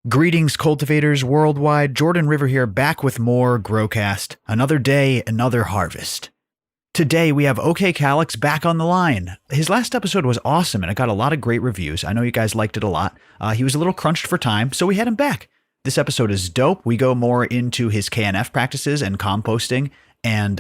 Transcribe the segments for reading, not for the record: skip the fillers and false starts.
Greetings, cultivators worldwide. Jordan River here, back with more Growcast. Another day, another harvest. Today, we have OK Calyx back on the line. His last episode was awesome, and it got a lot of great reviews. I know you guys liked it a lot. He was a little crunched for time, so we had him back. This episode is dope. We go more into his KNF practices and composting and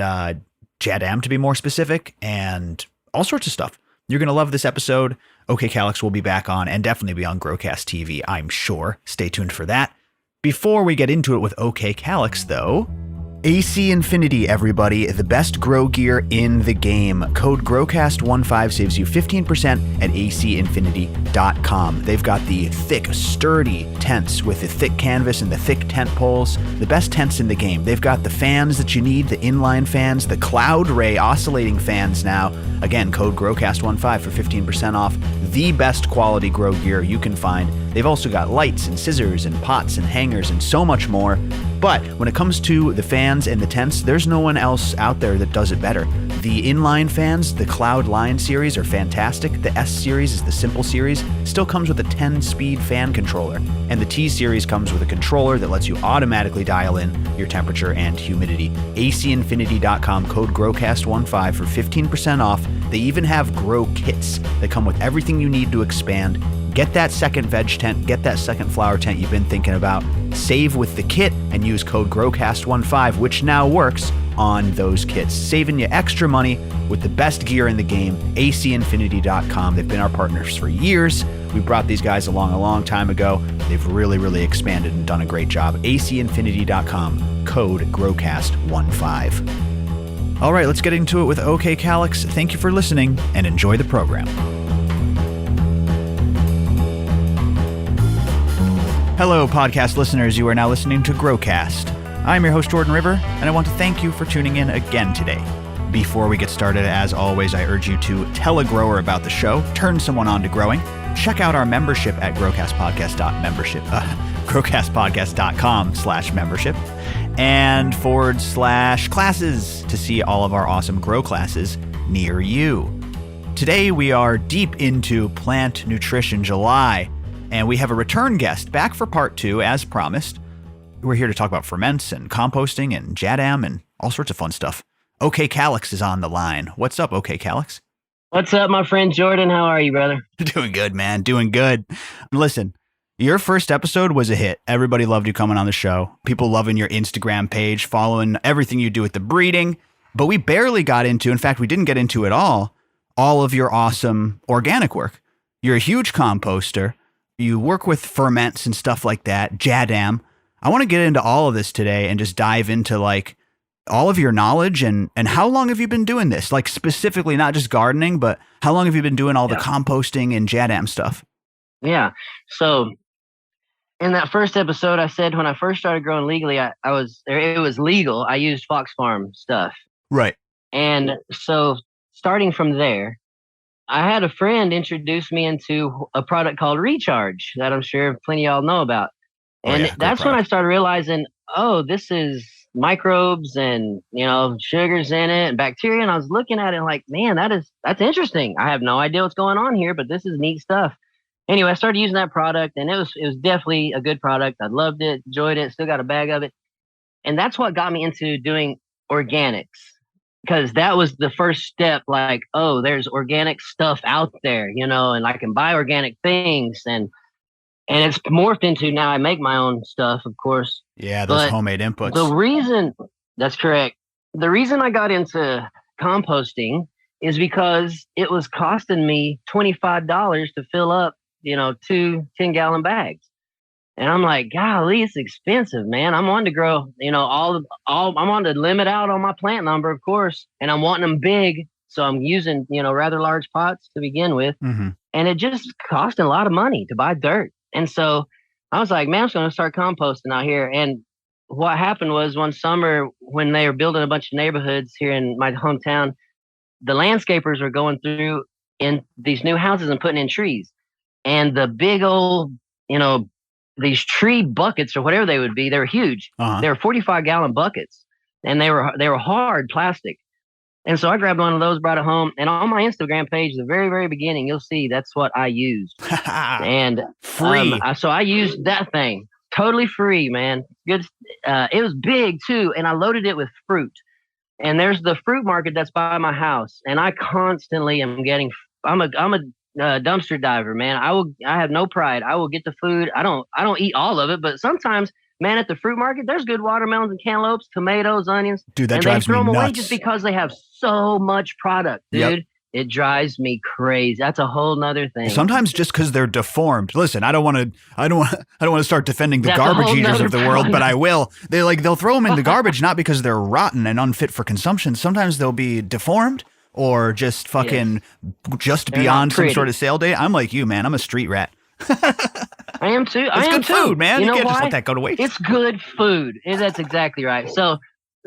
JADAM, to be more specific, and all sorts of stuff. You're going to love this episode. OK Calyx will be back on and definitely be on Growcast TV, I'm sure. Stay tuned for that. Before we get into it with OK Calyx, though, AC Infinity, everybody, the best grow gear in the game. Code GROWCAST15 saves you 15% at acinfinity.com. They've got the thick, sturdy tents with the thick canvas and the thick tent poles, the best tents in the game. They've got the fans that you need, the inline fans, the Cloud Ray oscillating fans now. Again, code GROWCAST15 for 15% off. The best quality grow gear you can find. They've also got lights and scissors and pots and hangers and so much more. But when it comes to the fans and the tents, there's no one else out there that does it better. The inline fans, the Cloud Line series, are fantastic. The S series is the simple series. Still comes with a 10-speed fan controller. And the T series comes with a controller that lets you automatically dial in your temperature and humidity. acinfinity.com, code GROWCAST15 for 15% off. They even have grow kits that come with everything you need to expand. Get that second veg tent, get that second flower tent you've been thinking about. Save with the kit and use code GROWCAST15, which now works on those kits, saving you extra money with the best gear in the game. acinfinity.com. They've been our partners for years. We brought these guys along a long time ago. They've really expanded and done a great job. acinfinity.com, code GROWCAST15. All right, let's get into it with OK Calyx. Thank you for listening and enjoy the program. Hello, podcast listeners. You are now listening to Growcast. I'm your host, Jordan River, and I want to thank you for tuning in again today. Before we get started, as always, I urge you to tell a grower about the show, turn someone on to growing, check out our membership at growcastpodcast.com/membership and /classes to see all of our awesome grow classes near you. Today, we are deep into Plant Nutrition July. And we have a return guest back for part 2, as promised. We're here to talk about ferments and composting and JADAM and all sorts of fun stuff. OK Calyx is on the line. What's up, OK Calyx? What's up, my friend Jordan? How are you, brother? Doing good, man. Doing good. Listen, your first episode was a hit. Everybody loved you coming on the show. People loving your Instagram page, following everything you do with the breeding. But we barely got into, in fact, we didn't get into at all of your awesome organic work. You're a huge composter. You work with ferments and stuff like that, JADAM. I want to get into all of this today and just dive into like all of your knowledge and how long have you been doing this? Like specifically, not just gardening, but how long have you been doing all the composting and JADAM stuff? Yeah. So in that first episode, I said when I first started growing legally, it was legal. I used Fox Farm stuff. Right. And so starting from there, I had a friend introduce me into a product called Recharge that I'm sure plenty of y'all know about. And that's when I started realizing, oh, this is microbes and, sugars in it and bacteria. And I was looking at it like, man, that's interesting. I have no idea what's going on here, but this is neat stuff. Anyway, I started using that product and it was definitely a good product. I loved it, enjoyed it, still got a bag of it. And that's what got me into doing organics. Because that was the first step, like, oh, there's organic stuff out there, and I can buy organic things. And it's morphed into now I make my own stuff, of course. Yeah, those homemade inputs. That's correct. The reason I got into composting is because it was costing me $25 to fill up, 2 10-gallon bags. And I'm like, golly, it's expensive, man. I'm wanting to grow, I'm wanting to limit out on my plant number, of course. And I'm wanting them big. So I'm using, rather large pots to begin with. Mm-hmm. And it just costing a lot of money to buy dirt. And so I was like, man, I'm just going to start composting out here. And what happened was one summer when they were building a bunch of neighborhoods here in my hometown, the landscapers were going through in these new houses and putting in trees. And the big old, these tree buckets or whatever they would be, they were huge. Uh-huh. They were 45-gallon buckets, and they were hard plastic. And so I grabbed one of those, brought it home, and on my Instagram page, the very, very beginning, you'll see that's what I used. And free. So I used that thing. totally free, man. Good. It was big too, and I loaded it with fruit. And there's the fruit market that's by my house, and I constantly am getting. I'm a dumpster diver, man. I have no pride. I will get the food. I don't eat all of it, but sometimes, man, at the fruit market, there's good watermelons and cantaloupes, tomatoes, onions, Dude, that and they drives me throw them away nuts. just because they have so much product, dude. Yep. It drives me crazy. That's a whole nother thing. Sometimes just because they're deformed. Listen, I don't want to start defending the That's a garbage whole eaters nother of the world, but I will. They'll throw them in the garbage not because they're rotten and unfit for consumption. Sometimes they'll be deformed or just fucking just They're beyond not some pretty. sort of sale date. I'm like you, man. I'm a street rat. I am too. It's good food, man. You know can't just why? let that go to waste. It's good food. That's exactly right. So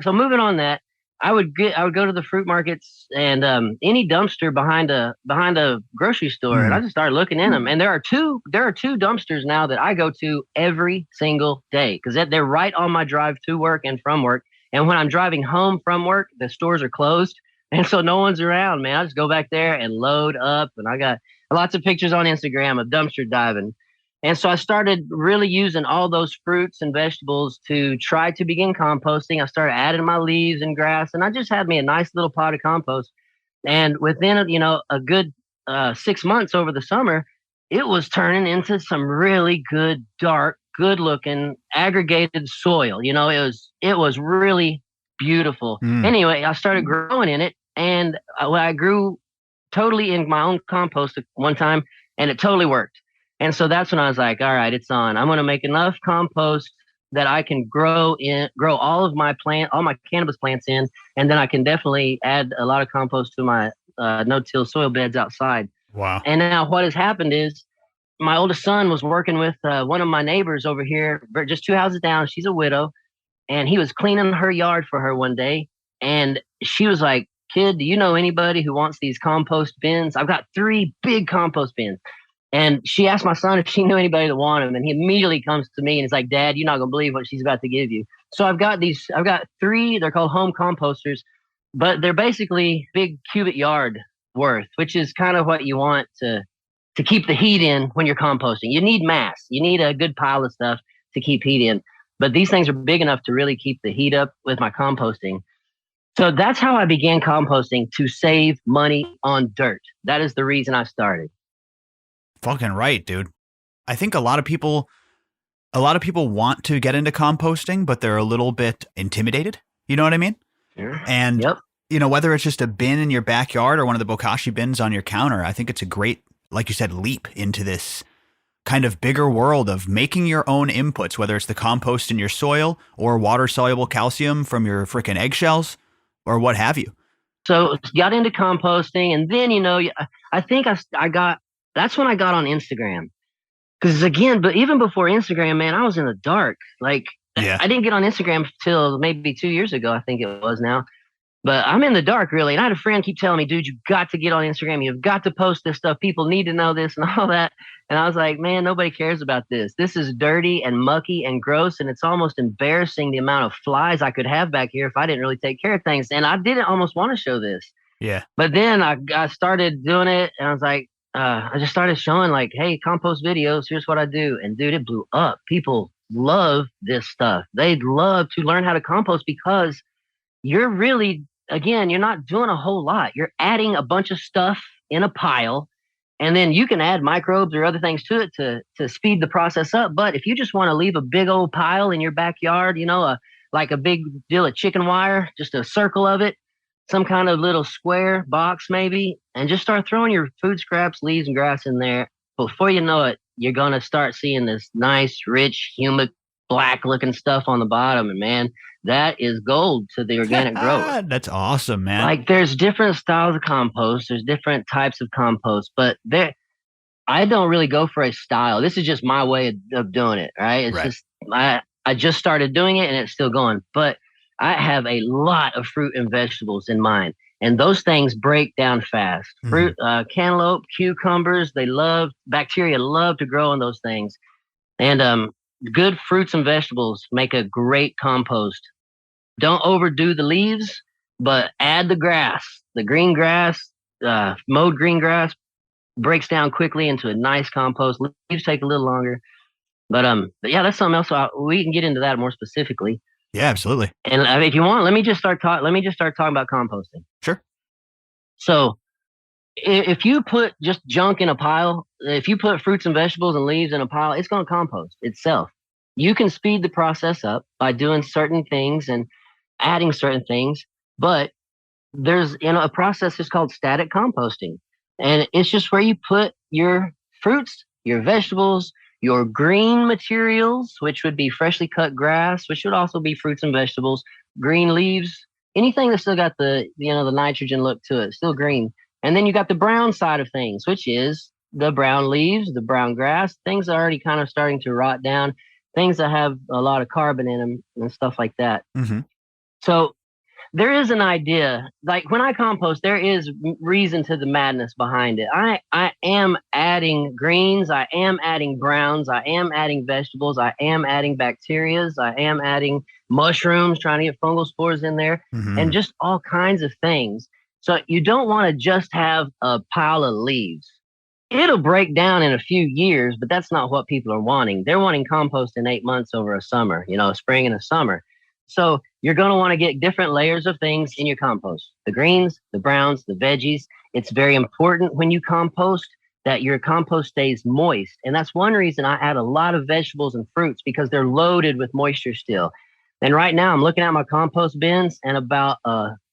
moving on that, I would go to the fruit markets and any dumpster behind a grocery store, and I just started looking in them. And there are two dumpsters now that I go to every single day because they're right on my drive to work and from work. And when I'm driving home from work, the stores are closed, and so no one's around. Man, I just go back there and load up, and I got lots of pictures on Instagram of dumpster diving. And so I started really using all those fruits and vegetables to try to begin composting. I started adding my leaves and grass, and I just had me a nice little pot of compost. And within a good 6 months over the summer, it was turning into some really good, dark, good-looking aggregated soil. It was really beautiful. Anyway, I started growing in it, and I grew totally in my own compost at one time, and it totally worked. And so that's when I was like, all right, it's on. I'm going to make enough compost that I can grow all my cannabis plants in, and then I can definitely add a lot of compost to my no-till soil beds outside. Wow. And now what has happened is my oldest son was working with one of my neighbors over here, just 2 houses down. She's a widow, and he was cleaning her yard for her one day, and she was like, "Kid, do you know anybody who wants these compost bins? I've got 3 big compost bins." And she asked my son if she knew anybody that wanted them. And he immediately comes to me and is like, "Dad, you're not going to believe what she's about to give you." So I've got 3, they're called home composters, but they're basically big cubic yard worth, which is kind of what you want to keep the heat in when you're composting. You need mass. You need a good pile of stuff to keep heat in. But these things are big enough to really keep the heat up with my composting. So that's how I began composting, to save money on dirt. That is the reason I started. Fucking right, dude. I think a lot of people want to get into composting, but they're a little bit intimidated. You know what I mean? Sure. And Yep. Whether it's just a bin in your backyard or one of the bokashi bins on your counter, I think it's a great, like you said, leap into this kind of bigger world of making your own inputs, whether it's the compost in your soil or water soluble calcium from your freaking eggshells or what have you. So got into composting, and then I think that's when I got on Instagram. Because again, but even before Instagram, man, I was in the dark. Like, I didn't get on Instagram till maybe 2 years ago, I think it was now. But I'm in the dark, really. And I had a friend keep telling me, "Dude, you've got to get on Instagram. You've got to post this stuff. People need to know this," and all that. And I was like, man, nobody cares about this. This is dirty and mucky and gross. And it's almost embarrassing the amount of flies I could have back here if I didn't really take care of things. And I didn't almost want to show this. Yeah. But then I started doing it, and I was like, I just started showing like, hey, compost videos, here's what I do. And dude, it blew up. People love this stuff. They'd love to learn how to compost because you're really, again, you're not doing a whole lot. You're adding a bunch of stuff in a pile, and then you can add microbes or other things to it to speed the process up. But if you just want to leave a big old pile in your backyard, like a big deal of chicken wire, just a circle of it, some kind of little square box maybe, and just start throwing your food scraps, leaves, and grass in there. Before you know it, you're going to start seeing this nice, rich, humid, black-looking stuff on the bottom. And, man, that is gold to the organic growth. That's awesome, man. Like, there's different styles of compost. There's different types of compost. But I don't really go for a style. This is just my way of doing it, right? It's just I just started doing it, and it's still going. But I have a lot of fruit and vegetables in mine, and those things break down fast. Fruit, cantaloupe, cucumbers, bacteria love to grow in those things. And good fruits and vegetables make a great compost. Don't overdo the leaves, but add the grass. The green grass, mowed green grass, breaks down quickly into a nice compost. Leaves take a little longer. But yeah, that's something else. We can get into that more specifically. Yeah, absolutely. And if you want, let me just start talking about composting. Sure. So if you put just junk in a pile, if you put fruits and vegetables and leaves in a pile, it's going to compost itself. You can speed the process up by doing certain things and adding certain things, but there's a process is called static composting, and it's just where you put your fruits, your vegetables, your green materials, which would be freshly cut grass, which would also be fruits and vegetables, green leaves, anything that's still got the nitrogen look to it, still green. And then you got the brown side of things, which is the brown leaves, the brown grass, things that are already kind of starting to rot down, things that have a lot of carbon in them and stuff like that. Mm-hmm. So there is an idea, like when I compost, there is reason to the madness behind it. I am adding greens, I am adding browns, I am adding vegetables, I am adding bacterias, I am adding mushrooms, trying to get fungal spores in there, and just all kinds of things. So you don't want to just have a pile of leaves. It'll break down in a few years, but that's not what people are wanting. They're wanting compost in 8 months over a summer, a spring and a summer. So you're going to want to get different layers of things in your compost. The greens, the browns, the veggies. It's very important when you compost that your compost stays moist. And that's one reason I add a lot of vegetables and fruits, because they're loaded with moisture still. And right now I'm looking at my compost bins, and about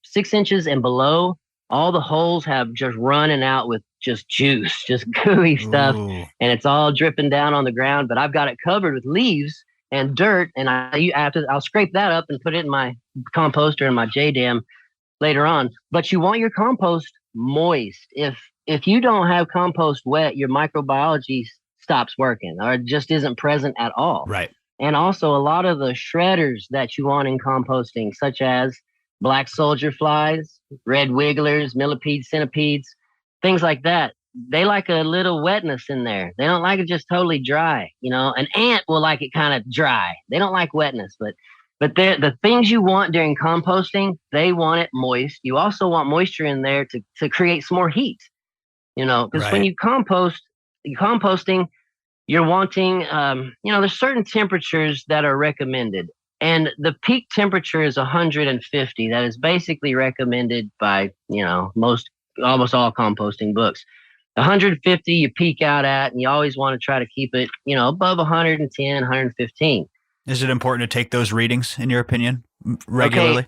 6 inches and below, all the holes have just running out with just juice, just gooey stuff. Ooh. And it's all dripping down on the ground, but I've got it covered with leaves and dirt, and I'll scrape that up and put it in my composter and my JADAM later on. But you want your compost moist. If you don't have compost wet, your microbiology stops working or just isn't present at all. Right. And also a lot of the shredders that you want in composting, such as black soldier flies, red wigglers, millipedes, centipedes, things like that, they like a little wetness in there. They don't like it just totally dry. An ant will like it kind of dry. They don't like wetness, but the things you want during composting, they want it moist. You also want moisture in there to create some more heat, because when you composting, you're wanting, there's certain temperatures that are recommended. And the peak temperature is 150. That is basically recommended by, almost all composting books. 150 you peak out at, and you always want to try to keep it, above 110, 115. Is it important to take those readings, in your opinion, regularly?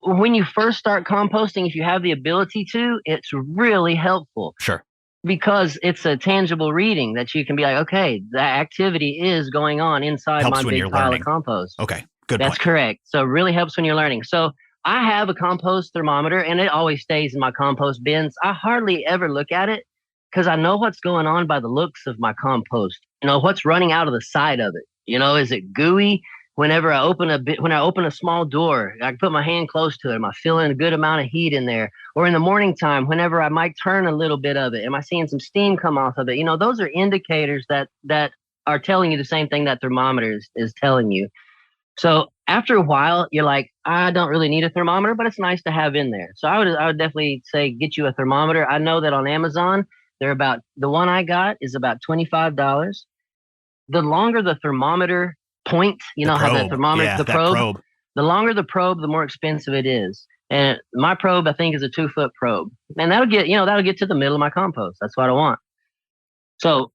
Okay. When you first start composting, if you have the ability to, it's really helpful. Sure. Because it's a tangible reading that you can be like, okay, that activity is going on inside my big pile of compost. Okay, good That's point. correct. So it really helps when you're learning. So I have a compost thermometer, and it always stays in my compost bins. I hardly ever look at it because I know what's going on by the looks of my compost. What's running out of the side of it. Is it gooey? Whenever I open a small door, I can put my hand close to it. Am I feeling a good amount of heat in there? Or in the morning time, whenever I might turn a little bit of it, am I seeing some steam come off of it? Those are indicators that are telling you the same thing that thermometer is telling you. So after a while, you're like, I don't really need a thermometer, but it's nice to have in there. So I would definitely say get you a thermometer. I know that on Amazon, the one I got is about $25. The longer the thermometer point, how the thermometer, the probe, the longer the probe, the more expensive it is. And my probe, I think, is a 2-foot probe. And that'll get to the middle of my compost. That's what I want. So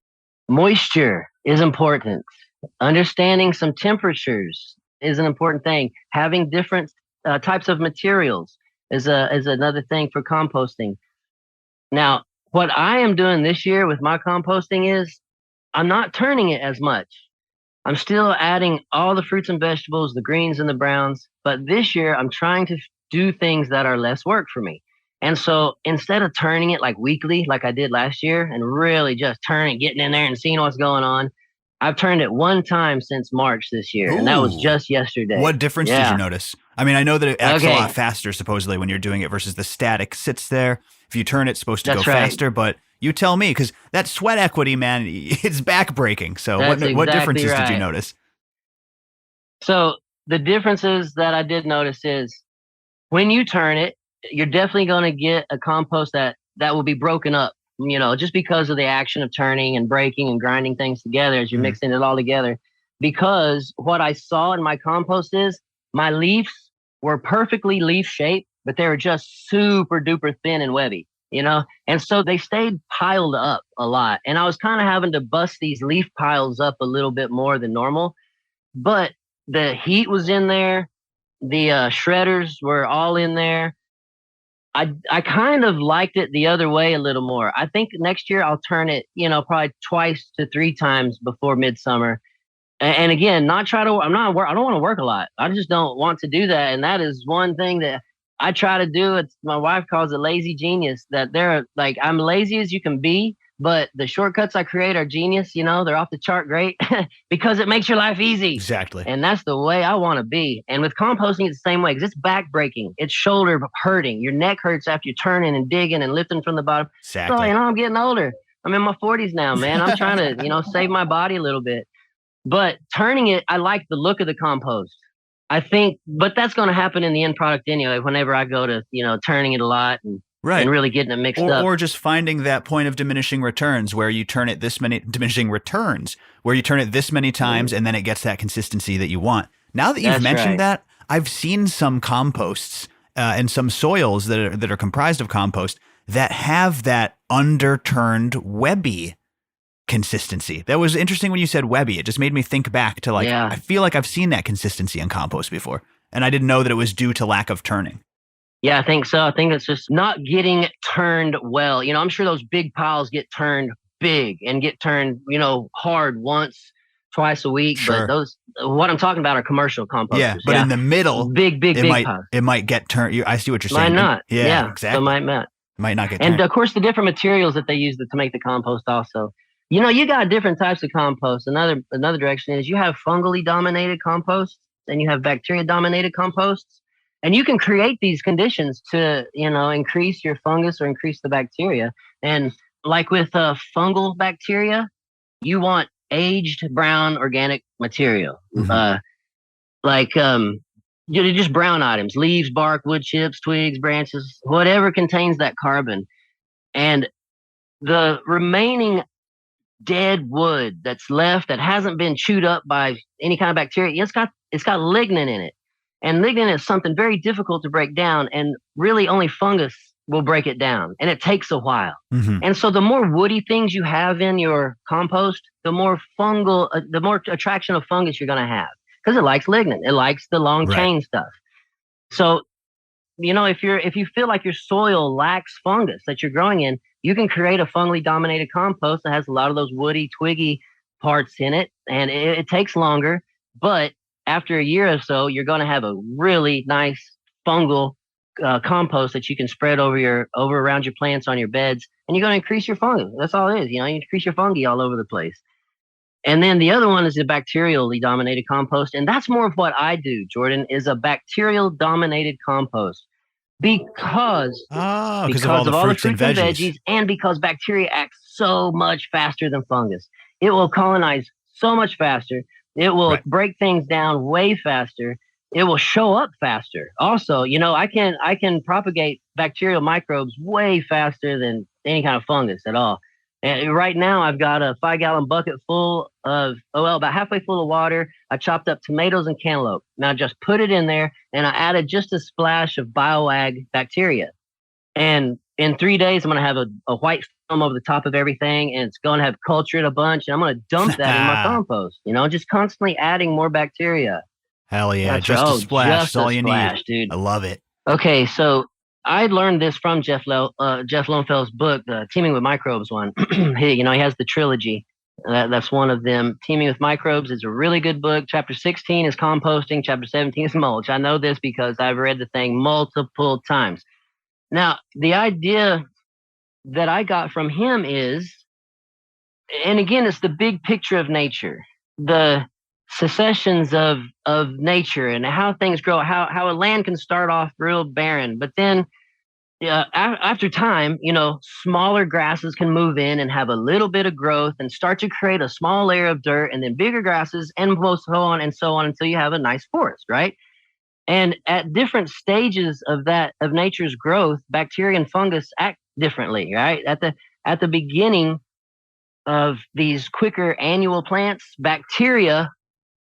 moisture is important. Understanding some temperatures is an important thing. Having different types of materials is another thing for composting. Now, what I am doing this year with my composting is I'm not turning it as much. I'm still adding all the fruits and vegetables, the greens and the browns, but this year I'm trying to do things that are less work for me. And so instead of turning it like weekly, like I did last year, and really just getting in there and seeing what's going on, I've turned it one time since March this year, and that was just yesterday. What difference did you notice? I mean, I know that it acts a lot faster, supposedly, when you're doing it versus the static sits there. If you turn it, it's supposed to go faster, but you tell me, because that sweat equity, man, it's backbreaking. So what differences did you notice? So the differences that I did notice is when you turn it, you're definitely going to get a compost that will be broken up just because of the action of turning and breaking and grinding things together as you're mixing it all together. Because what I saw in my compost is my leaves were perfectly leaf shaped, but they were just super duper thin and webby, and so they stayed piled up a lot. And I was kind of having to bust these leaf piles up a little bit more than normal, but the heat was in there. The shredders were all in there. I kind of liked it the other way a little more. I think next year I'll turn it, probably 2 to 3 times before midsummer. And again, I don't want to work a lot. I just don't want to do that. And that is one thing that I try to do. My wife calls it lazy genius, that they're like, I'm lazy as you can be, but the shortcuts I create are genius. They're off the chart great because it makes your life easy. Exactly. And that's the way I want to be. And with composting, it's the same way, because it's back breaking. It's shoulder hurting. Your neck hurts after you're turning and digging and lifting from the bottom. Exactly. So, I'm getting older. I'm in my 40s now, man. I'm trying to, save my body a little bit. But turning it, I like the look of the compost. I think, but that's going to happen in the end product anyway, whenever I go to, turning it a lot and really getting it mixed up. Or just finding that point of diminishing returns where you turn it this many times and then it gets that consistency that you want. Now that you've mentioned that, I've seen some composts and some soils that are comprised of compost that have that underturned webby consistency. That was interesting when you said webby. It just made me think back to I feel like I've seen that consistency in compost before, and I didn't know that it was due to lack of turning. Yeah, I think so. I think it's just not getting turned well. I'm sure those big piles get turned big and get turned, hard once, twice a week. Sure. But what I'm talking about are commercial composters. Yeah, but in the middle, big piles. It might get turned. I see what you're saying. Might not. Yeah, exactly. So might not. Might not get turned. And of course, the different materials that they use to make the compost also. You got different types of compost. Another direction is you have fungally dominated composts and you have bacteria dominated composts. And you can create these conditions to, increase your fungus or increase the bacteria. And like with fungal bacteria, you want aged brown organic material. Just brown items, leaves, bark, wood chips, twigs, branches, whatever contains that carbon. And the remaining dead wood that's left that hasn't been chewed up by any kind of bacteria, it's got lignin in it. And lignin is something very difficult to break down, and really only fungus will break it down, and it takes a while. And so the more woody things you have in your compost, the more the more attraction of fungus you're going to have, because it likes lignin. It likes the long chain stuff. So, if you feel like your soil lacks fungus that you're growing in, you can create a fungally dominated compost that has a lot of those woody, twiggy parts in it, and it takes longer, but after a year or so, you're going to have a really nice fungal compost that you can spread over around your plants on your beds, and you're going to increase your fungus. That's all it is. You increase your fungi all over the place. And then the other one is the bacterially dominated compost, and that's more of what I do, Jordan, is a bacterial dominated compost. Because of all the fruits and veggies, and because bacteria act so much faster than fungus. It will colonize so much faster. It will break things down way faster. It will show up faster. Also, I can propagate bacterial microbes way faster than any kind of fungus at all. And right now I've got a 5-gallon bucket full of, about halfway full of water. I chopped up tomatoes and cantaloupe. Now just put it in there, and I added just a splash of bioag bacteria. And in 3 days, I'm going to have a white film over the top of everything, and it's going to have cultured a bunch, and I'm going to dump that in my compost, just constantly adding more bacteria. Hell yeah. Just a splash. That's all you need. Dude. I love it. Okay. So I learned this from Jeff Lowenfeld's book, the Teaming with Microbes one. He has the trilogy. That's one of them. Teaming with Microbes is a really good book. Chapter 16 is composting. Chapter 17 is mulch. I know this because I've read the thing multiple times. Now, the idea that I got from him is, and again, it's the big picture of nature, the successions of nature and how things grow, how a land can start off real barren, but then after time, smaller grasses can move in and have a little bit of growth and start to create a small layer of dirt, and then bigger grasses, and so on until you have a nice forest, right? And at different stages of nature's growth, bacteria and fungus act differently, right? at the beginning of these quicker annual plants, bacteria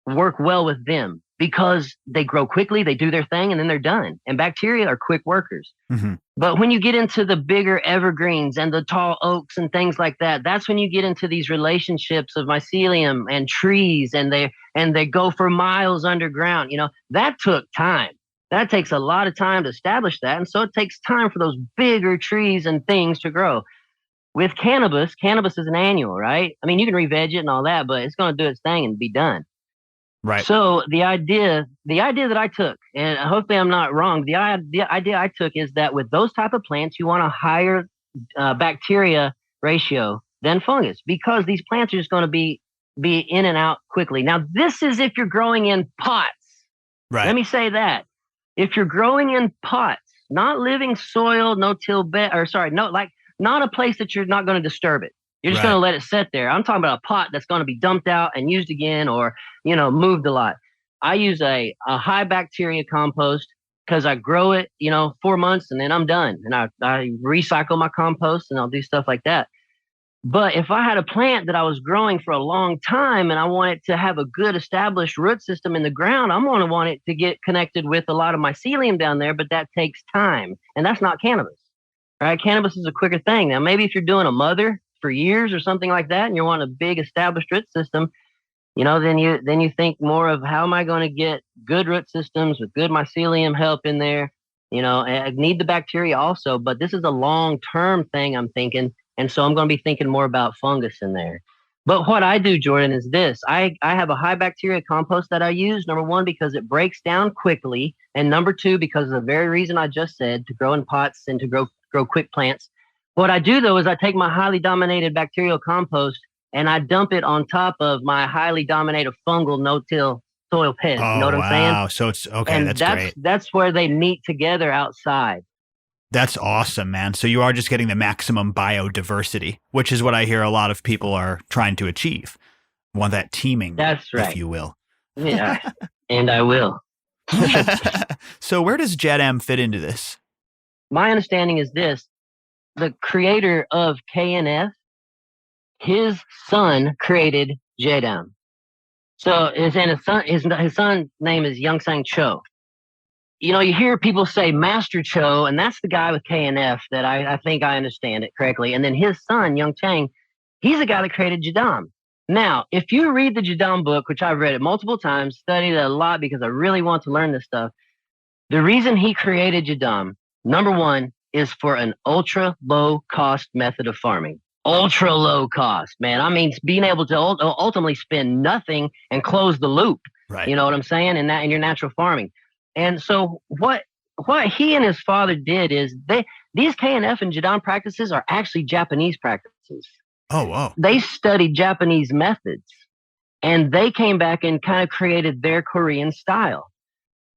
work well with them because they grow quickly, they do their thing, and then they're done. And bacteria are quick workers. Mm-hmm. But when you get into the bigger evergreens and the tall oaks and things like that, that's when you get into these relationships of mycelium and trees, and they go for miles underground. That took time. That takes a lot of time to establish that. And so it takes time for those bigger trees and things to grow. With cannabis is an annual, right? I mean, you can re-veg it and all that, but it's going to do its thing and be done. Right. So the idea that I took, and hopefully I'm not wrong, the idea I took is that with those type of plants, you want a higher bacteria ratio than fungus, because these plants are just going to be in and out quickly. Now, this is if you're growing in pots. Right. Let me say that. If you're growing in pots, not living soil, no-till bed, not a place that you're not going to disturb it. You're just going to let it sit there. I'm talking about a pot that's going to be dumped out and used again, or, moved a lot. I use a high bacteria compost because I grow it, 4 months, and then I'm done. And I recycle my compost, and I'll do stuff like that. But if I had a plant that I was growing for a long time and I want it to have a good established root system in the ground, I'm going to want it to get connected with a lot of mycelium down there, but that takes time. And that's not cannabis, right? Cannabis is a quicker thing. Now, maybe if you're doing a mother for years or something like that, and you want a big established root system, then you think more of, how am I going to get good root systems with good mycelium help in there? I need the bacteria also, but this is a long-term thing I'm thinking. And so I'm going to be thinking more about fungus in there. But what I do, Jordan, is this. I have a high bacteria compost that I use, number one, because it breaks down quickly. And number two, because of the very reason I just said, to grow in pots and to grow quick plants. What I do, though, is I take my highly dominated bacterial compost and I dump it on top of my highly dominated fungal no-till soil bed. Oh, you know what I'm saying? wow. So it's okay. And that's great. That's where they meet together outside. That's awesome, man. So you are just getting the maximum biodiversity, which is what I hear a lot of people are trying to achieve. Want that teaming, that's right, if you will. Yeah, and I will. So where does JADAM fit into this? My understanding is this. The creator of KNF, his son created JADAM. So his son's name is Youngsang Cho. You hear people say Master Cho, and that's the guy with KNF that I think I understand it correctly. And then his son, Young Chang, he's the guy that created JADAM. Now, if you read the JADAM book, which I've read it multiple times, studied it a lot because I really want to learn this stuff, the reason he created JADAM, number one, is for an ultra low cost method of farming. Ultra low cost, man. I mean, being able to ultimately spend nothing and close the loop. Right. You know what I'm saying? In your natural farming. And so what he and his father did is these KNF and JADAM practices are actually Japanese practices. Oh, wow. They studied Japanese methods, and they came back and kind of created their Korean style.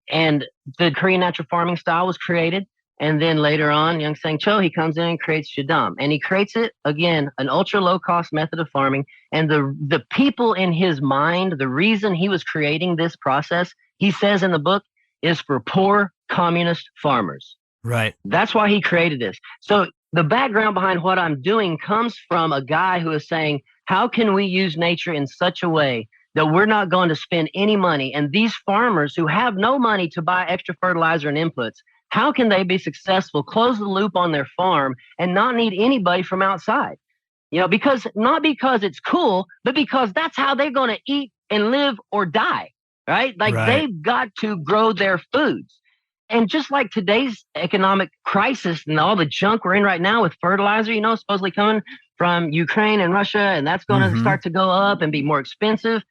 And the Korean natural farming style was created. And then later on, Youngsang Cho, he comes in and creates JADAM. And he creates it, again, an ultra low-cost method of farming. And the people in his mind, the reason he was creating this process, he says in the book, is for poor communist farmers. Right. That's why he created this. So the background behind what I'm doing comes from a guy who is saying, how can we use nature in such a way that we're not going to spend any money? And these farmers who have no money to buy extra fertilizer and inputs, how can they be successful, close the loop on their farm, and not need anybody from outside? Because not because it's cool, but because that's how they're going to eat and live or die. Right? They've got to grow their foods. And just like today's economic crisis and all the junk we're in right now with fertilizer, supposedly coming from Ukraine and Russia, and that's going to start to go up and be more expensive.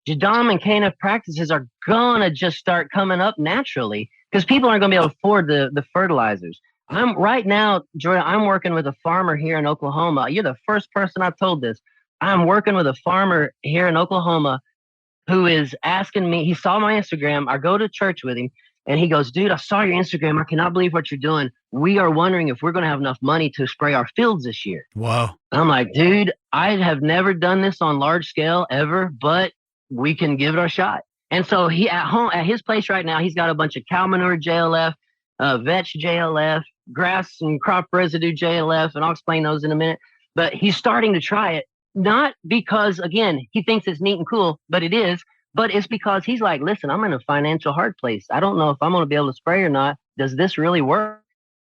JADAM and KNF practices are going to just start coming up naturally because people aren't going to be able to afford the fertilizers. Right now, Jordan, I'm working with a farmer here in Oklahoma. You're the first person I've told this. I'm working with a farmer here in Oklahoma who is asking me, he saw my Instagram, I go to church with him, and he goes, dude, I saw your Instagram. I cannot believe what you're doing. We are wondering if we're going to have enough money to spray our fields this year. Wow. I'm like, dude, I have never done this on large scale ever, but we can give it our shot. And so he at his place right now, he's got a bunch of cow manure JLF, vetch JLF, grass and crop residue JLF, and I'll explain those in a minute. but he's starting to try it. Not because, again, he thinks it's neat and cool, but it is. But it's because he's like, listen, I'm in a financial hard place. I don't know if I'm going to be able to spray or not. Does this really work?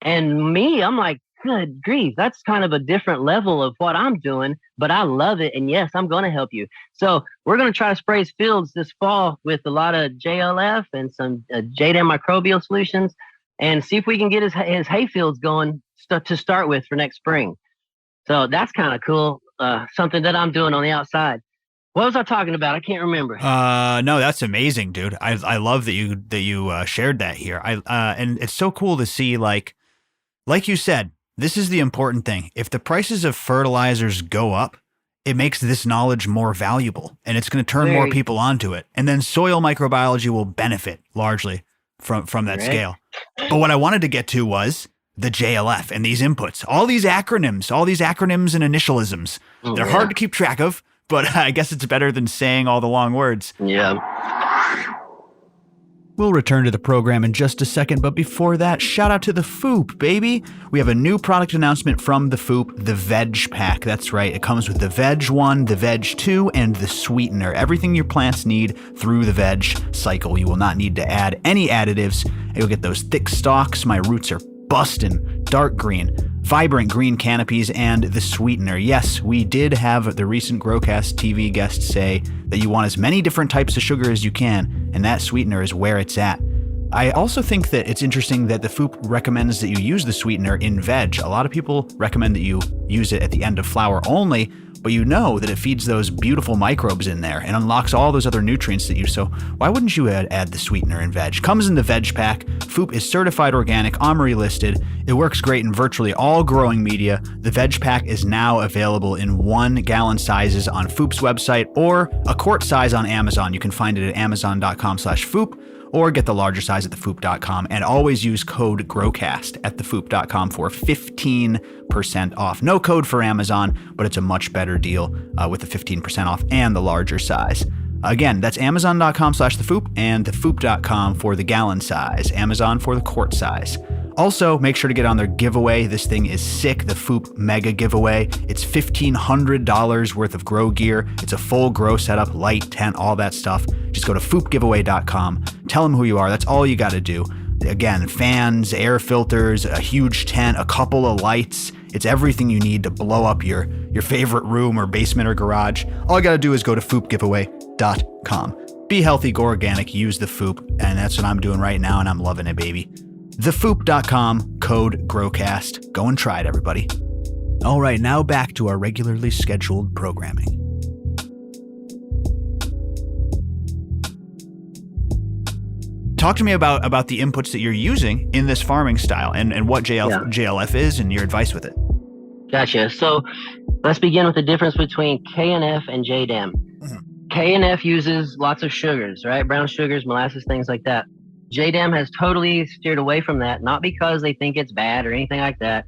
And me, I'm like, good grief, that's kind of a different level of what I'm doing, but I love it. And yes, I'm going to help you. So we're going to try to spray his fields this fall with a lot of JLF and some JADAM microbial solutions and see if we can get his hay fields going to start with for next spring. So that's kind of cool. Something that I'm doing on the outside. What was I talking about? I can't remember. No, that's amazing, dude. I love that you shared that here. And it's so cool to see, like you said, this is the important thing. If the prices of fertilizers go up, it makes this knowledge more valuable, and it's going to turn more people onto it. And then soil microbiology will benefit largely from that scale. But what I wanted to get to was the JLF and these inputs, all these acronyms and initialisms. They're hard to keep track of, but I guess it's better than saying all the long words. Yeah. We'll return to the program in just a second, but before that, shout out to the Foop, baby. We have a new product announcement from the Foop, the Veg Pack. That's right, it comes with the Veg 1, the Veg 2, and the sweetener. Everything your plants need through the veg cycle. You will not need to add any additives. You'll get those thick stalks. My roots are bustin', dark green, vibrant green canopies, and the sweetener. Yes, we did have the recent Growcast TV guest say that you want as many different types of sugar as you can, and that sweetener is where it's at. I also think that it's interesting that the Foop recommends that you use the sweetener in veg. A lot of people recommend that you use it at the end of flower only, but you know that it feeds those beautiful microbes in there and unlocks all those other nutrients that so why wouldn't you add the sweetener in veg? Comes in the Veg Pack. Foop is certified organic, OMRI listed. It works great in virtually all growing media. The Veg Pack is now available in 1 gallon sizes on Foop's website or a quart size on Amazon. You can find it at amazon.com/Foop or get the larger size at thefoop.com, and always use code GROWCAST at thefoop.com for 15% off. No code for Amazon, but it's a much better deal with the 15% off and the larger size. Again, that's amazon.com/thefoop and thefoop.com for the gallon size, Amazon for the quart size. Also, make sure to get on their giveaway. This thing is sick, the Foop Mega Giveaway. It's $1,500 worth of grow gear. It's a full grow setup, light, tent, all that stuff. Just go to foopgiveaway.com. Tell them who you are. That's all you got to do. Again, fans, air filters, a huge tent, a couple of lights. It's everything you need to blow up your favorite room or basement or garage. All you got to do is go to foopgiveaway.com. Be healthy, go organic, use the Foop, and that's what I'm doing right now, and I'm loving it, baby. Thefoop.com, code GROWCAST. Go and try it, everybody. All right, now back to our regularly scheduled programming. Talk to me about the inputs that you're using in this farming style and what JLF is and your advice with it. Gotcha. So let's begin with the difference between KNF and JADAM. KNF uses lots of sugars, right? Brown sugars, molasses, things like that. JADAM has totally steered away from that, not because they think it's bad or anything like that.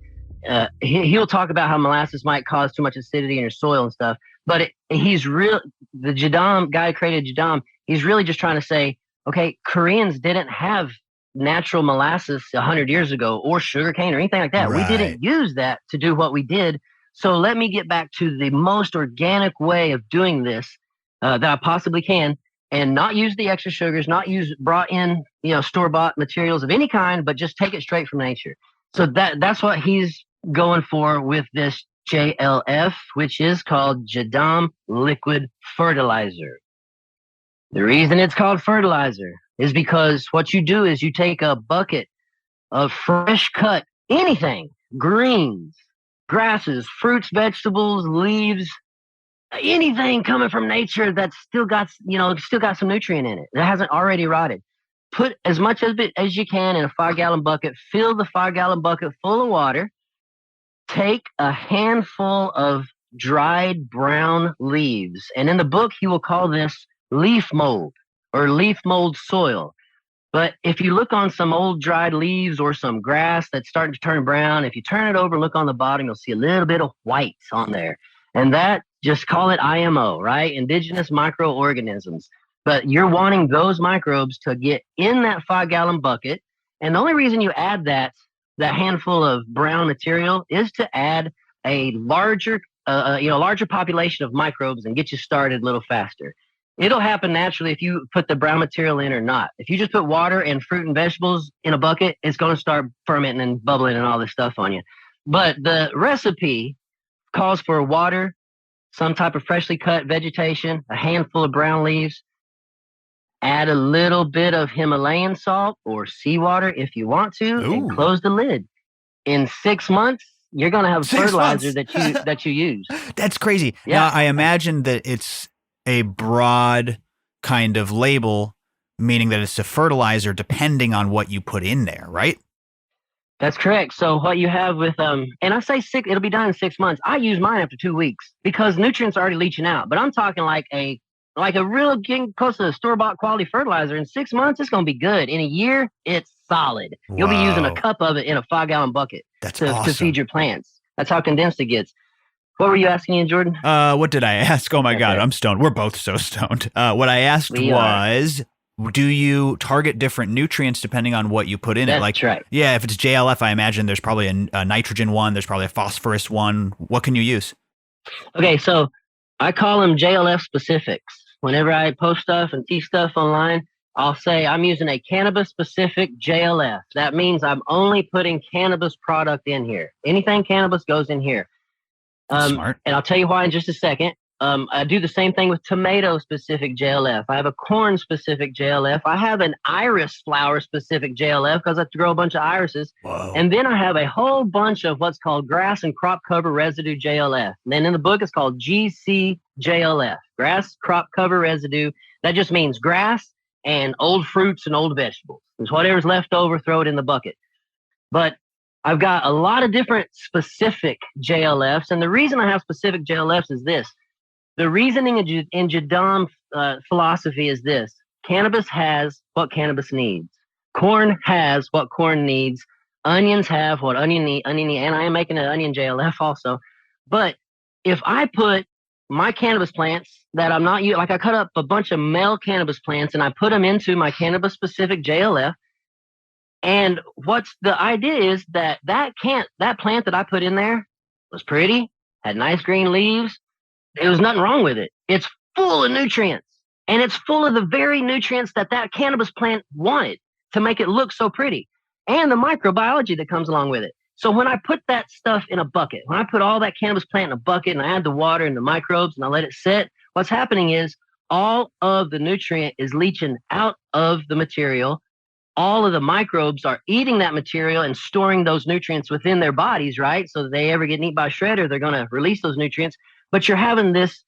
He'll talk about how molasses might cause too much acidity in your soil and stuff, but the JADAM guy who created JADAM, he's really just trying to say, okay, Koreans didn't have natural molasses 100 years ago or sugarcane or anything like that. Right. We didn't use that to do what we did. So let me get back to the most organic way of doing this that I possibly can, and not use the extra sugars, not use brought in, store-bought materials of any kind, but just take it straight from nature. So that's what he's going for with this JLF, which is called JADAM Liquid Fertilizer. The reason it's called fertilizer is because what you do is you take a bucket of fresh cut anything, greens, grasses, fruits, vegetables, leaves, anything coming from nature that's still got some nutrient in it that hasn't already rotted. Put as much of it as you can in a 5-gallon bucket. Fill the 5-gallon bucket full of water. Take a handful of dried brown leaves, and in the book he will call this leaf mold or leaf mold soil. But if you look on some old dried leaves or some grass that's starting to turn brown, if you turn it over and look on the bottom, you'll see a little bit of white on there. And that, just call it IMO, right? Indigenous microorganisms. But you're wanting those microbes to get in that 5-gallon bucket. And the only reason you add that handful of brown material is to add a larger, larger population of microbes and get you started a little faster. It'll happen naturally if you put the brown material in or not. If you just put water and fruit and vegetables in a bucket, it's going to start fermenting and bubbling and all this stuff on you. But the recipe calls for water, some type of freshly cut vegetation, a handful of brown leaves, add a little bit of Himalayan salt or seawater if you want to, and close the lid. In 6 months, you're going to have fertilizer that you use. That's crazy. Yeah. Now, I imagine that it's a broad kind of label, meaning that it's a fertilizer depending on what you put in there, right? That's correct. So what you have with, and I say it'll be done in 6 months. I use mine after 2 weeks because nutrients are already leaching out. But I'm talking like a real getting close to the store-bought quality fertilizer. In 6 months, it's going to be good. In a year, it's solid. You'll be using a cup of it in a 5-gallon bucket to feed your plants. That's how condensed it gets. What were you asking Ian, Jordan? What did I ask? Oh my God, I'm stoned. We're both so stoned. What I asked was, do you target different nutrients depending on what you put in it? That's right. Yeah, if it's JLF, I imagine there's probably a nitrogen one. There's probably a phosphorus one. What can you use? Okay, so I call them JLF specifics. Whenever I post stuff and teach stuff online, I'll say I'm using a cannabis-specific JLF. That means I'm only putting cannabis product in here. Anything cannabis goes in here. Smart. And I'll tell you why in just a second. I do the same thing with tomato-specific JLF. I have a corn-specific JLF. I have an iris flower-specific JLF because I have to grow a bunch of irises. Whoa. And then I have a whole bunch of what's called grass and crop cover residue JLF. And then in the book, it's called GC JLF, grass crop cover residue. That just means grass and old fruits and old vegetables. It's whatever's left over, throw it in the bucket. But I've got a lot of different specific JLFs. And the reason I have specific JLFs is this. The reasoning in JADAM philosophy is this. Cannabis has what cannabis needs. Corn has what corn needs. Onions have what onion need. And I am making an onion JLF also. But if I put my cannabis plants that I'm not using, like I cut up a bunch of male cannabis plants and I put them into my cannabis-specific JLF, and what's the idea is that plant that I put in there was pretty, had nice green leaves. There was nothing wrong with it. It's full of nutrients, and it's full of the very nutrients that cannabis plant wanted to make it look so pretty, and the microbiology that comes along with it. So when I put that stuff in a bucket, when I put all that cannabis plant in a bucket and I add the water and the microbes and I let it sit, what's happening is all of the nutrient is leaching out of the material. All of the microbes are eating that material and storing those nutrients within their bodies, right? So that they ever get eaten by a shredder, they're going to release those nutrients. But you're having this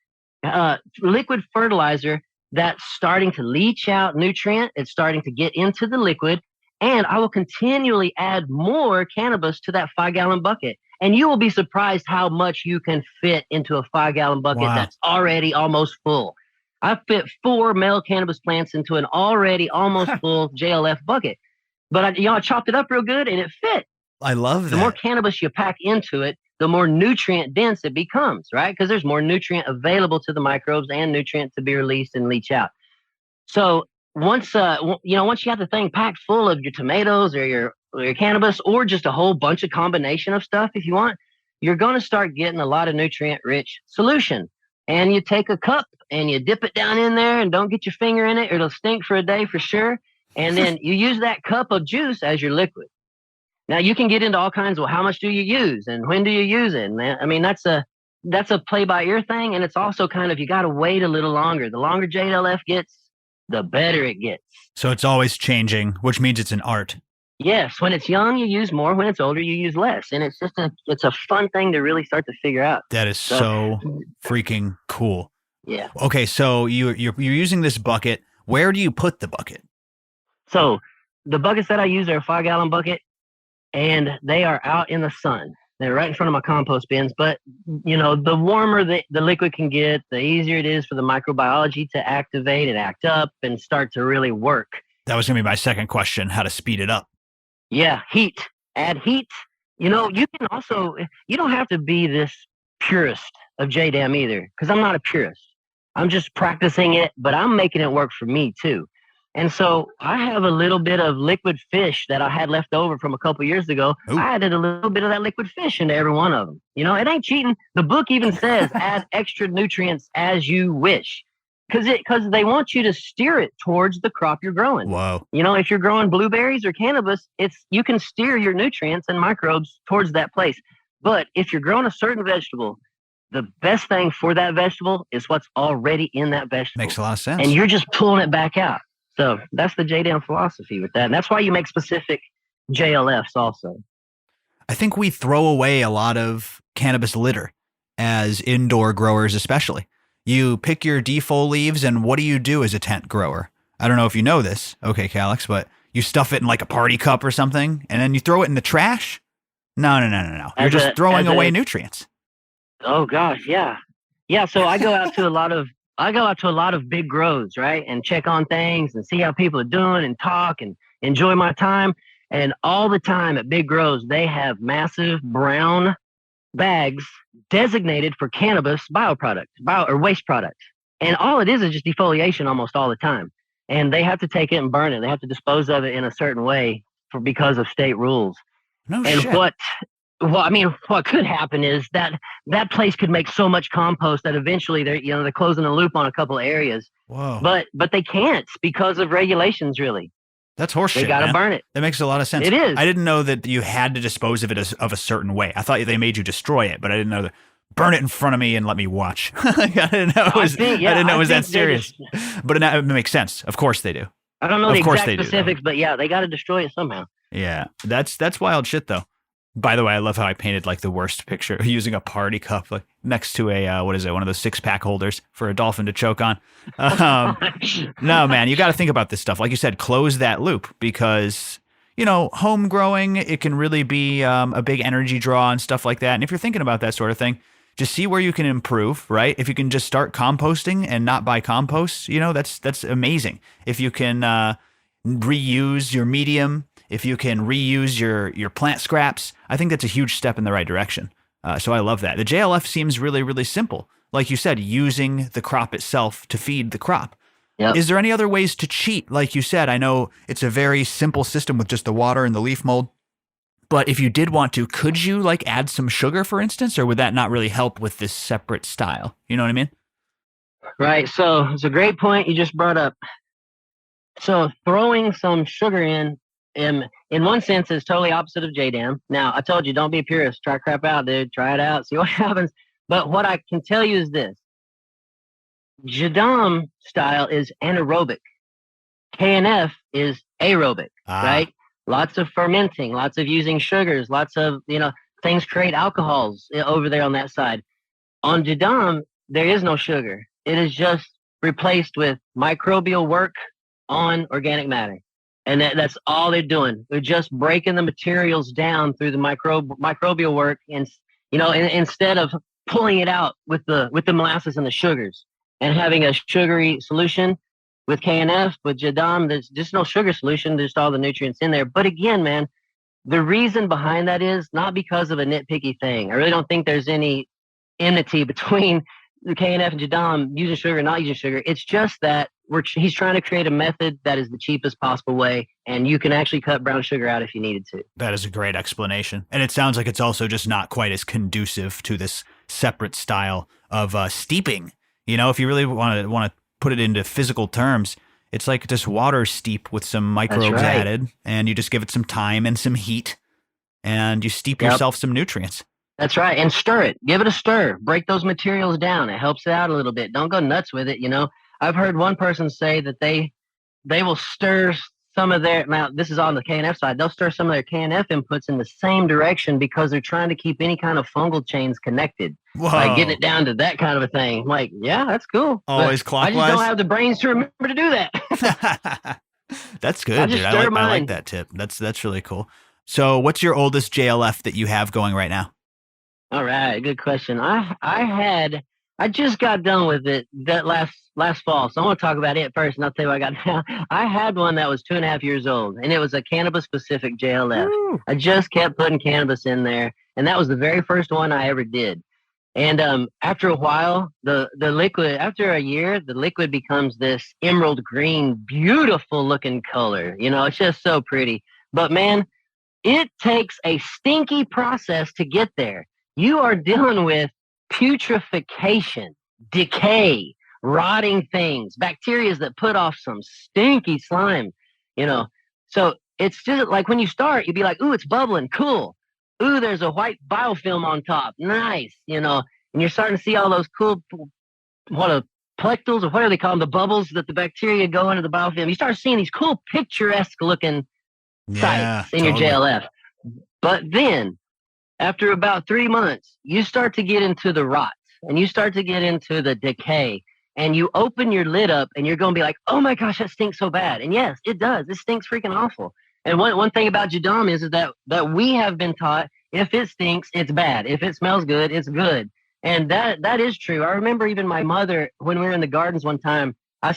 liquid fertilizer that's starting to leach out nutrient. It's starting to get into the liquid. And I will continually add more cannabis to that 5-gallon bucket. And you will be surprised how much you can fit into a 5-gallon bucket that's already almost full. I fit 4 male cannabis plants into an already almost full JLF bucket. But I chopped it up real good and it fit. I love that. The more cannabis you pack into it, the more nutrient dense it becomes, right? Because there's more nutrient available to the microbes and nutrient to be released and leach out. So once you have the thing packed full of your tomatoes or your cannabis or just a whole bunch of combination of stuff, if you want, you're going to start getting a lot of nutrient-rich solution. And you take a cup and you dip it down in there and don't get your finger in it. It'll stink for a day for sure. And then you use that cup of juice as your liquid. Now you can get into all kinds of, well, how much do you use and when do you use it? And I mean, that's a play by ear thing. And it's also kind of, you got to wait a little longer. The longer JLF gets, the better it gets. So it's always changing, which means it's an art. Yes. When it's young, you use more. When it's older, you use less. And it's just it's a fun thing to really start to figure out. That is so freaking cool. Yeah. Okay. So you're using this bucket. Where do you put the bucket? So the buckets that I use are a 5-gallon bucket, and they are out in the sun. They're right in front of my compost bins. But, the warmer the liquid can get, the easier it is for the microbiology to activate and act up and start to really work. That was going to be my second question, how to speed it up. Yeah, heat. Add heat. You can also, you don't have to be this purist of JADAM either, because I'm not a purist. I'm just practicing it, but I'm making it work for me too. And so I have a little bit of liquid fish that I had left over from a couple years ago. Ooh. I added a little bit of that liquid fish into every one of them. You know, it ain't cheating. The book even says add extra nutrients as you wish, because they want you to steer it towards the crop you're growing. Whoa. You know, if you're growing blueberries or cannabis, you can steer your nutrients and microbes towards that place. But if you're growing a certain vegetable, the best thing for that vegetable is what's already in that vegetable. Makes a lot of sense. And you're just pulling it back out. So that's the JADAM philosophy with that. And that's why you make specific JLFs also. I think we throw away a lot of cannabis litter as indoor growers, especially. You pick your default leaves, and what do you do as a tent grower? I don't know if you know this, okay, Calyx, but you stuff it in like a party cup or something, and then you throw it in the trash? No. You're just throwing away nutrients. Oh gosh, yeah. Yeah, so I go out to a lot of big grows, right? And check on things and see how people are doing and talk and enjoy my time. And all the time at big grows, they have massive brown bags designated for cannabis bioproduct, or waste product. And all it is just defoliation almost all the time. And they have to take it and burn it. They have to dispose of it in a certain way because of state rules. No and shit. What could happen is that place could make so much compost that eventually they're closing the loop on a couple of areas. Whoa. But they can't because of regulations, really. That's horseshit. They got to burn it. That makes a lot of sense. It is. I didn't know that you had to dispose of it of a certain way. I thought they made you destroy it, but I didn't know that. Burn it in front of me and let me watch. I didn't know it was that serious. But it makes sense. Of course they do. I don't know the exact specifics, but yeah, they got to destroy it somehow. Yeah, that's wild shit though. By the way, I love how I painted like the worst picture using a party cup like next to a one of those 6-pack holders for a dolphin to choke on. No, man, you got to think about this stuff. Like you said, close that loop because home growing, it can really be a big energy draw and stuff like that. And if you're thinking about that sort of thing, just see where you can improve, right? If you can just start composting and not buy compost, that's amazing. If you can reuse your medium, if you can reuse your plant scraps, I think that's a huge step in the right direction. So I love that. The JLF seems really, really simple. Like you said, using the crop itself to feed the crop. Yep. Is there any other ways to cheat? Like you said, I know it's a very simple system with just the water and the leaf mold. But if you did want to, could you like add some sugar, for instance, or would that not really help with this separate style? You know what I mean? Right. So it's a great point you just brought up. So throwing some sugar in one sense is totally opposite of JADAM. Now, I told you, don't be a purist. Try crap out, dude. Try it out. See what happens. But what I can tell you is this. JADAM style is anaerobic. KNF is aerobic, right? Lots of fermenting, lots of using sugars, lots of, things create alcohols over there on that side. On JADAM, there is no sugar. It is just replaced with microbial work on organic matter. And that's all they're doing. They're just breaking the materials down through the microbial work, and instead of pulling it out with the molasses and the sugars and having a sugary solution. With KNF, with JADAM, there's just no sugar solution. There's all the nutrients in there. But again, man, the reason behind that is not because of a nitpicky thing. I really don't think there's any enmity between the KNF and JADAM using sugar, not using sugar. It's just that he's trying to create a method that is the cheapest possible way, and you can actually cut brown sugar out if you needed to. That is a great explanation. And it sounds like it's also just not quite as conducive to this separate style of steeping. If you really want to put it into physical terms, it's like just water steep with some microbes added, and you just give it some time and some heat, and you steep yourself some nutrients. That's right. And stir it. Give it a stir. Break those materials down. It helps it out a little bit. Don't go nuts with it. I've heard one person say that they will stir some of their, now this is on the KNF side, they'll stir some of their KNF inputs in the same direction because they're trying to keep any kind of fungal chains connected. Whoa. Like getting it down to that kind of a thing. I'm like, yeah, that's cool. Always clockwise. I just don't have the brains to remember to do that. That's good, dude. I like that tip. That's really cool. So what's your oldest JLF that you have going right now? All right. Good question. I just got done with it that last fall. So I want to talk about it first, and I'll tell you what I got now. I had one that was 2.5 years old, and it was a cannabis-specific JLF. Woo. I just kept putting cannabis in there, and that was the very first one I ever did. And after a while, the liquid, after a year, the liquid becomes this emerald green, beautiful looking color. It's just so pretty. But man, it takes a stinky process to get there. You are dealing with putrefaction, decay, rotting things, bacteria that put off some stinky slime, you know. So it's just like when you start, you'd be like, ooh, it's bubbling, cool. Ooh, there's a white biofilm on top, nice, and you're starting to see all those cool, what a plectals or whatever they call them, the bubbles that the bacteria go into the biofilm. You start seeing these cool picturesque looking Yeah, sites in your totally. JLF. But then after about 3 months, you start to get into the rot and you start to get into the decay and you open your lid up and you're going to be like, oh my gosh, that stinks so bad. And yes, it does. It stinks freaking awful. And one thing about JADAM is that we have been taught if it stinks, it's bad. If it smells good, it's good. And that is true. I remember even my mother, when we were in the gardens one time, I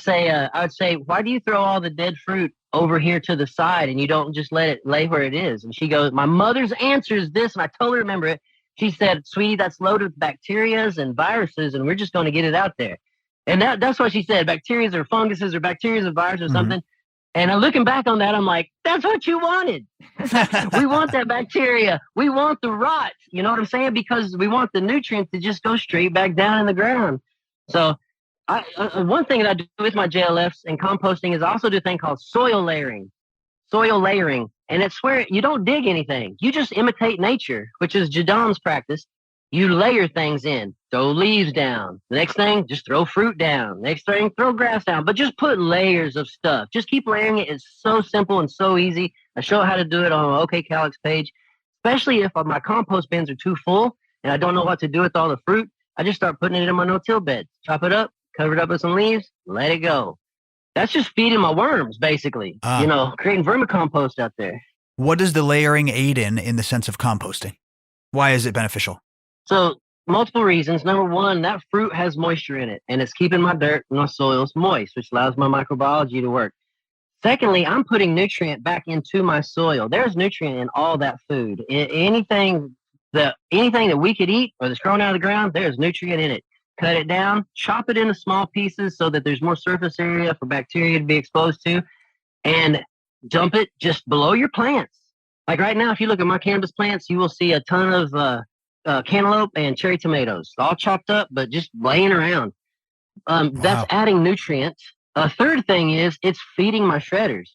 would say, why do you throw all the dead fruit over here to the side and you don't just let it lay where it is? And she goes, my mother's answer is this, and I totally remember it. She said, sweetie, that's loaded with bacteria and viruses, and we're just going to get it out there. And that's what she said, bacteria or funguses or bacteria or viruses or something. And looking back on that, I'm like, that's what you wanted. We want that bacteria. We want the rot. You know what I'm saying? Because we want the nutrients to just go straight back down in the ground. So one thing that I do with my JLFs and composting is I also do a thing called soil layering. Soil layering. And it's where you don't dig anything. You just imitate nature, which is JADAM's practice. You layer things in, throw leaves down. The next thing, just throw fruit down. Next thing, throw grass down. But just put layers of stuff. Just keep layering it. It's so simple and so easy. I show how to do it on my OK Calyx page, especially if my compost bins are too full and I don't know what to do with all the fruit. I just start putting it in my no-till bed. Chop it up, cover it up with some leaves, let it go. That's just feeding my worms, basically. Creating vermicompost out there. What does the layering aid in the sense of composting? Why is it beneficial? So multiple reasons. Number one, that fruit has moisture in it, and it's keeping my dirt and my soils moist, which allows my microbiology to work. Secondly, I'm putting nutrient back into my soil. There's nutrient in all that food. Anything that we could eat or that's grown out of the ground, there's nutrient in it. Cut it down, chop it into small pieces so that there's more surface area for bacteria to be exposed to, and dump it just below your plants. Like right now, if you look at my cannabis plants, you will see a ton of cantaloupe and cherry tomatoes, all chopped up, but just laying around. That's adding nutrients. A third thing is it's feeding my shredders.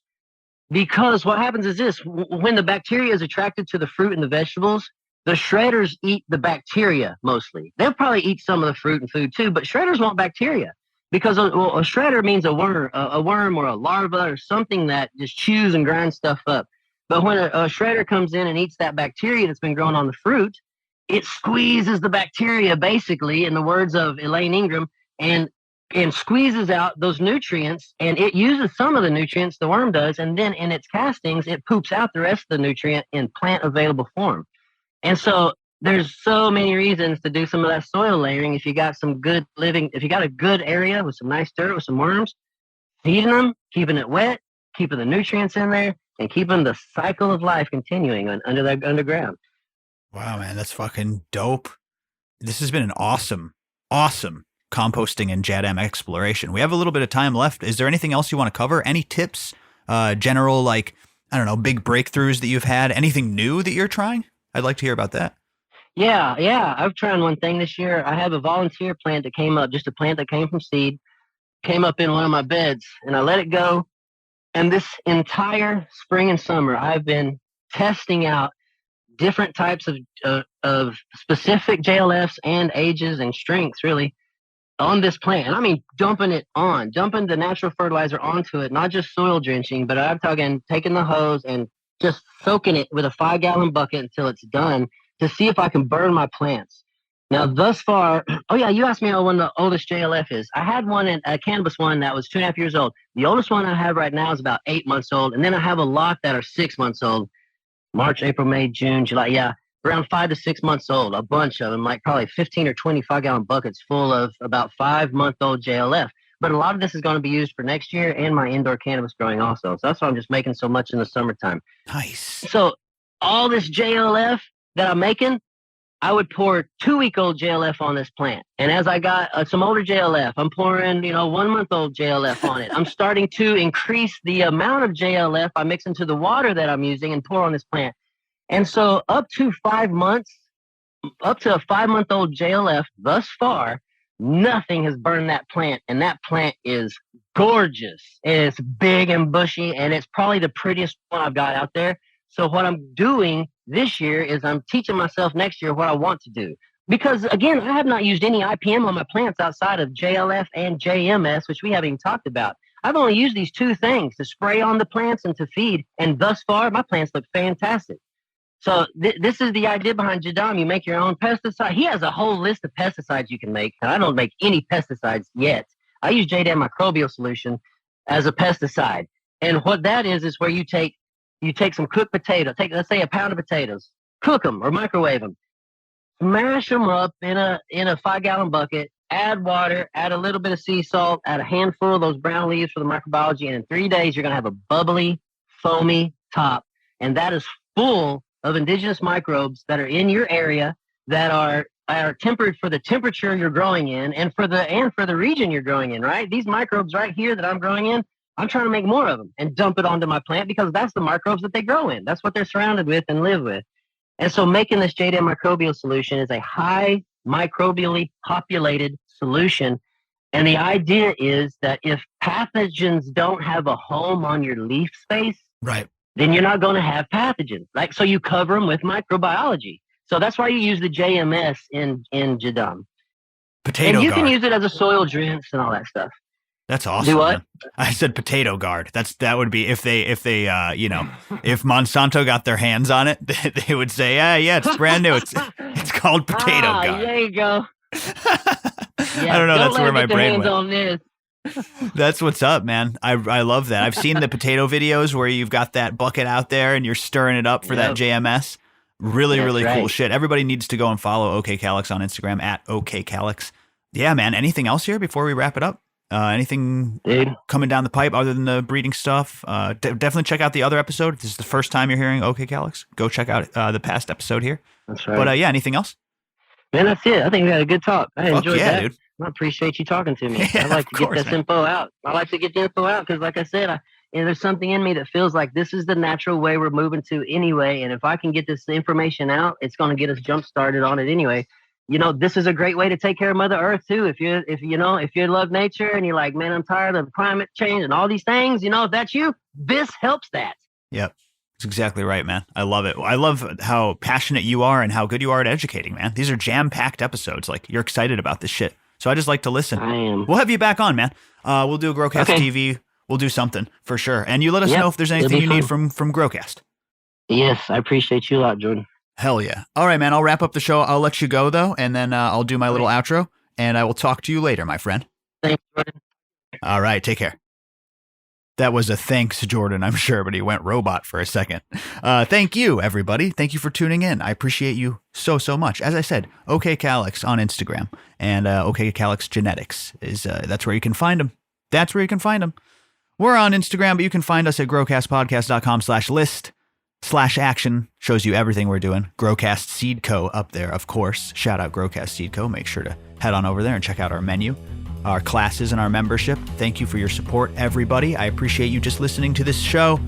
Because what happens is this, when the bacteria is attracted to the fruit and the vegetables, the shredders eat the bacteria mostly. They'll probably eat some of the fruit and food too, but shredders want bacteria because a shredder means a worm or a larva or something that just chews and grinds stuff up. But when a shredder comes in and eats that bacteria that's been grown on the fruit, it squeezes the bacteria, basically, in the words of Elaine Ingram, and squeezes out those nutrients, and it uses some of the nutrients, the worm does, and then in its castings, it poops out the rest of the nutrient in plant-available form. And so there's so many reasons to do some of that soil layering. If you got if you got a good area with some nice dirt with some worms, feeding them, keeping it wet, keeping the nutrients in there, and keeping the cycle of life continuing underground. Wow, man, that's fucking dope. This has been an awesome composting and JADAM exploration. We have a little bit of time left. Is there anything else you want to cover? Any tips, general, like, I don't know, big breakthroughs that you've had? Anything new that you're trying? I'd like to hear about that. Yeah. I've tried one thing this year. I have a volunteer plant that came up, just a plant that came from seed, came up in one of my beds, and I let it go. And this entire spring and summer, I've been testing out different types of specific JLFs and ages and strengths, really, on this plant. And I mean, dumping the natural fertilizer onto it, not just soil drenching, but I'm talking taking the hose and just soaking it with a 5-gallon bucket until it's done to see if I can burn my plants. Now, thus far, oh yeah, you asked me when the oldest JLF is. I had a cannabis one that was 2.5 years old. The oldest one I have right now is about 8 months old. And then I have a lot that are 6 months old. March, April, May, June, July. Yeah, around 5 to 6 months old. A bunch of them, like probably 15 or 25-gallon buckets full of about 5-month-old JLF. But a lot of this is going to be used for next year and my indoor cannabis growing also. So that's why I'm just making so much in the summertime. Nice. So all this JLF that I'm making, I would pour 2-week-old JLF on this plant. And as I got some older JLF, I'm pouring, 1-month-old JLF on it. I'm starting to increase the amount of JLF I mix into the water that I'm using and pour on this plant. And so up to a 5-month-old JLF thus far, nothing has burned that plant. And that plant is gorgeous. It's big and bushy, and it's probably the prettiest one I've got out there. So what I'm doing this year is I'm teaching myself next year what I want to do. Because, again, I have not used any IPM on my plants outside of JLF and JMS, which we haven't even talked about. I've only used these 2 things to spray on the plants and to feed. And thus far, my plants look fantastic. So this is the idea behind JADAM. You make your own pesticide. He has a whole list of pesticides you can make. And I don't make any pesticides yet. I use JADAM microbial solution as a pesticide. And what that is where you take some cooked potato, let's say a pound of potatoes, cook them or microwave them, smash them up in a 5-gallon bucket, add water, add a little bit of sea salt, add a handful of those brown leaves for the microbiology, and in 3 days, you're going to have a bubbly, foamy top. And that is full of indigenous microbes that are in your area that are tempered for the temperature you're growing in and for the region you're growing in, right? These microbes right here that I'm growing in, I'm trying to make more of them and dump it onto my plant because that's the microbes that they grow in. That's what they're surrounded with and live with. And so making this JADAM microbial solution is a high microbially populated solution. And the idea is that if pathogens don't have a home on your leaf space, right, then you're not going to have pathogens. So you cover them with microbiology. So that's why you use the JMS in JADAM. Potato and you guard. can use it as a soil drinse and all that stuff. That's awesome. Do what? Man. I said potato guard. That would be if they if Monsanto got their hands on it, they would say, yeah, it's brand new. It's called potato guard. There you go. I don't know. That's where my brain went. On this. That's what's up, man. I love that. I've seen the potato videos where you've got that bucket out there and you're stirring it up for that JMS. Really, really cool shit. Everybody needs to go and follow OK Calyx on Instagram at OK Calyx. Yeah, man. Anything else here before we wrap it up? Anything coming down the pipe other than the breeding stuff? Definitely check out the other episode. If this is the first time you're hearing OK Calyx, go check out the past episode here. That's right. But anything else? Man, that's it. I think we had a good talk. I enjoyed that. Dude. I appreciate you talking to me. Yeah, I like to get this info out. I like to get the info out because, like I said, there's something in me that feels like this is the natural way we're moving to anyway. And if I can get this information out, it's going to get us jump started on it anyway. This is a great way to take care of Mother Earth too. If you love nature and you're like, man, I'm tired of climate change and all these things, if that's you, this helps that. Yep. That's exactly right, man. I love it. I love how passionate you are and how good you are at educating, man. These are jam-packed episodes. Like, you're excited about this shit. So I just like to listen. I am. We'll have you back on, man. We'll do a Growcast TV. We'll do something for sure. And you let us know if there's anything you need from Growcast. Yes, I appreciate you a lot, Jordan. Hell yeah. All right, man. I'll wrap up the show. I'll let you go, though, and then I'll do my little outro, and I will talk to you later, my friend. Thanks, Jordan. All right. Take care. That was a thanks, Jordan, I'm sure, but he went robot for a second. Thank you, everybody. Thank you for tuning in. I appreciate you so much. As I said, OK Calyx on Instagram and OK Calyx Genetics that's where you can find them. That's where you can find them. We're on Instagram, but you can find us at growcastpodcast.com/list/action. Shows you everything we're doing. Growcast Seed Co. up there, of course. Shout out Growcast Seed Co. Make sure to head on over there and check out our menu, our classes, and our membership. Thank you for your support, everybody. I appreciate you just listening to this show.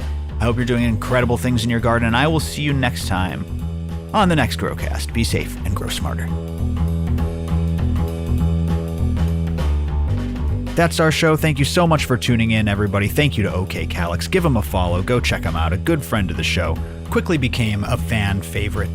I hope you're doing incredible things in your garden, and I will see you next time on the next Growcast. Be safe and grow smarter. That's our show. Thank you so much for tuning in, everybody. Thank you to OK Calyx. Give him a follow. Go check him out. A good friend of the show. Quickly became a fan favorite.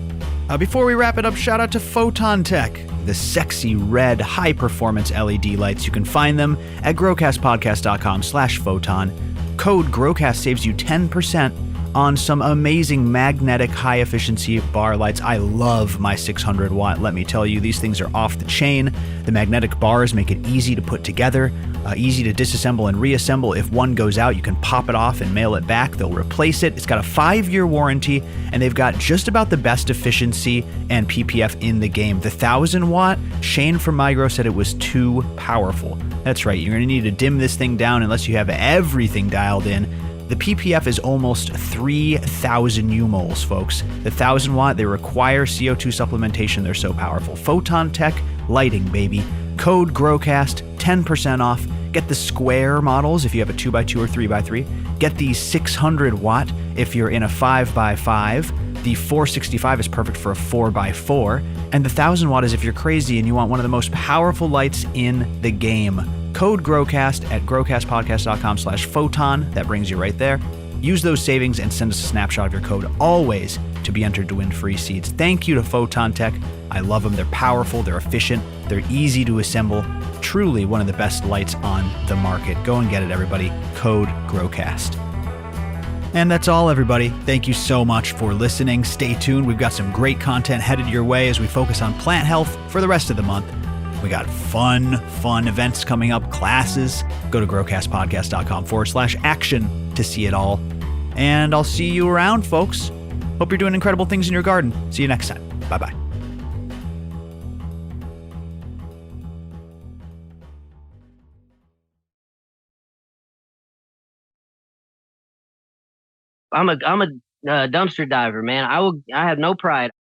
Before we wrap it up, shout out to Photon Tech, the sexy red high-performance LED lights. You can find them at growcastpodcast.com/photon. Code GROWCAST saves you 10% on some amazing magnetic high-efficiency bar lights. I love my 600 watt. Let me tell you, these things are off the chain. The magnetic bars make it easy to put together, easy to disassemble and reassemble. If one goes out, you can pop it off and mail it back. They'll replace it. It's got a 5-year warranty, and they've got just about the best efficiency and PPF in the game. The 1000 watt, Shane from Migro said it was too powerful. That's right. You're going to need to dim this thing down unless you have everything dialed in. The PPF is almost 3,000 U-moles, folks. The 1,000 watt, they require CO2 supplementation. They're so powerful. Photon Tech lighting, baby. Code GROWCAST, 10% off. Get the square models if you have a 2x2 or 3x3. Get the 600 watt if you're in a 5x5. The 465 is perfect for a 4x4. And the 1,000 watt is if you're crazy and you want one of the most powerful lights in the game. Code GROWCAST at growcastpodcast.com/photon. That brings you right there. Use those savings and send us a snapshot of your code, always to be entered to win free seeds. Thank you to Photon Tech. I love them. They're powerful, they're efficient, they're easy to assemble. Truly one of the best lights on the market. Go and get it, everybody. Code GROWCAST. And that's all, everybody. Thank you so much for listening. Stay tuned. We've got some great content headed your way as we focus on plant health for the rest of the month. We got fun events coming up, classes. Go to growcastpodcast.com/action to see it all. And I'll see you around, folks. Hope you're doing incredible things in your garden. See you next time. Bye-bye. I'm a dumpster diver, man. I have no pride.